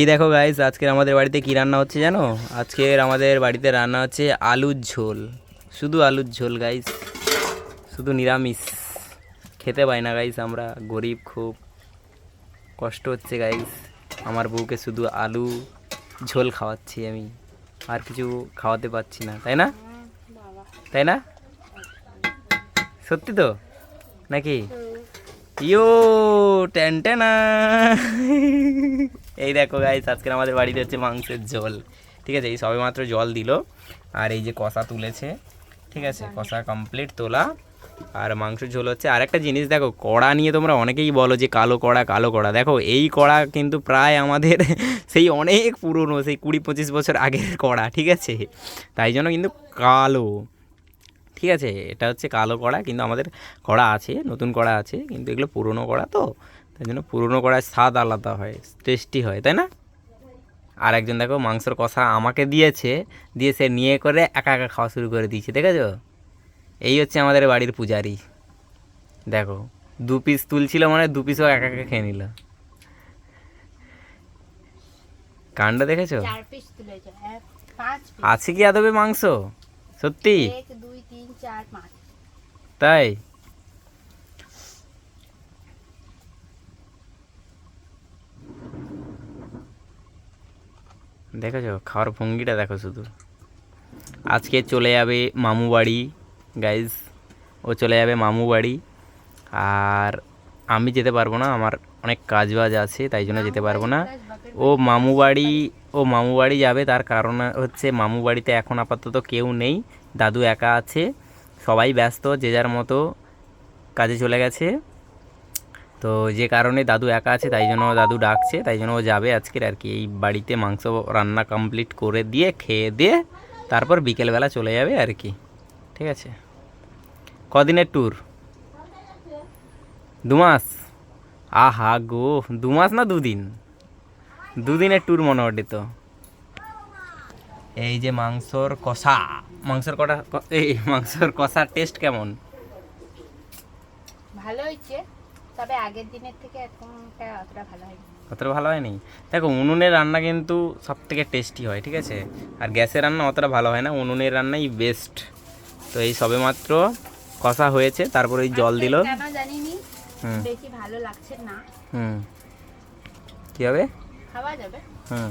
এই দেখো গাইস, আজকের আমাদের বাড়িতে কি রান্না হচ্ছে জানো? আজকের আমাদের বাড়িতে রান্না হচ্ছে আলুর ঝোল। শুধু আলুর ঝোল গাইস, শুধু নিরামিষ। খেতে পাই না গাইস, আমরা গরিব, খুব কষ্ট হচ্ছে গাইস। আমার বউকে শুধু আলু ঝোল খাওয়াচ্ছি আমি, আর কিছু খাওয়াতে পারছি না, তাই না? তাই না? সত্যি তো নাকি? ইয়ো টেনটেনা। এই দেখো গাইস, আজকে আমাদের বাড়িতে হচ্ছে মাংসের ঝোল। ঠিক আছে, এই সবে মাত্র জল দিল, আর এই যে কষা তুলেছে। ঠিক আছে, কষা কমপ্লিট তোলা, আর মাংস ঝোল হচ্ছে। আর একটা জিনিস দেখো, কড়া নিয়ে তোমরা অনেকেই বলো যে কালো কড়া কালো কড়া। দেখো এই কড়া কিন্তু প্রায় আমাদের সেই অনেক পুরনো, সেই 20-25 বছর আগের কড়া। ঠিক আছে, তাই জন্য কিন্তু কালো। ঠিক আছে, এটা হচ্ছে কালো কড়া, কিন্তু আমাদের কড়া আছে, নতুন কড়া আছে, কিন্তু এগুলো পুরনো কড়া তো, তাই জন্য পুরনো কড়ায় স্বাদ আলাদা হয়, টেস্টি হয়, তাই না? আর একজন দেখো মাংসর কষা আমাকে দিয়েছে, দিয়ে সে নিয়ে করে একা একা খাওয়া শুরু করে দিয়েছে, দেখেছো? এই হচ্ছে আমাদের বাড়ির পূজারি। দেখো, 2 পিস তুলছিল, মানে 2 পিসও একা একা খেয়ে নিল। কাণ্ড দেখেছো? 4 পিস তুলেছে, 5 পিস। আছে কি আদবে মাংস? সত্যি? 1 2 3 4 5। তাই? দেখেছো খাওয়ার ভঙ্গিটা, দেখো শুধু। আজকে চলে যাবে মামু বাড়ি গাইজ, ও চলে যাবে মামু বাড়ি। আর আমি যেতে পারবো না, আমার অনেক কাজ বাজ আছে, তাই জন্য যেতে পারবো না। ও মামু বাড়ি যাবে, তার কারণ হচ্ছে মামু বাড়িতে এখন আপাতত কেউ নেই, দাদু একা আছে, সবাই ব্যস্ত, যে যার মতো কাজে চলে গেছে। তো যে কারণে দাদু একা আছে, তাই জন্য দাদু ডাকছে, তাই জন্য ও যাবে আজকের আর কি। এই বাড়িতে মাংস রান্না কমপ্লিট করে দিয়ে, খেয়ে দিয়ে, তারপর বিকেলবেলা চলে যাবে আর কি। ঠিক আছে, কদিনের ট্যুর? 2 মাস? আহা গো, 2 মাস না 2 দিন, 2 দিনের ট্যুর মনে ওঠে তো। এই যে মাংসর কষা, মাংসর কষার টেস্ট কেমন? ভালো হয়েছে, তবে আগের দিনের থেকে এখনটা অতটা ভালো হয়নি। অতটা ভালো হয়নি। দেখো, উনুনের রান্না কিন্তু সব থেকে টেস্টি হয়, ঠিক আছে? আর গ্যাসের রান্না অতটা ভালো হয় না, উনুনের রান্নাই বেস্ট। তো এই সবেমাত্র কষা হয়েছে, তারপরে ওই জল দিল। কেন জানিনি, হুম বেশি ভালো লাগছে না। হুম, কী হবে? খাওয়া যাবে। হুম,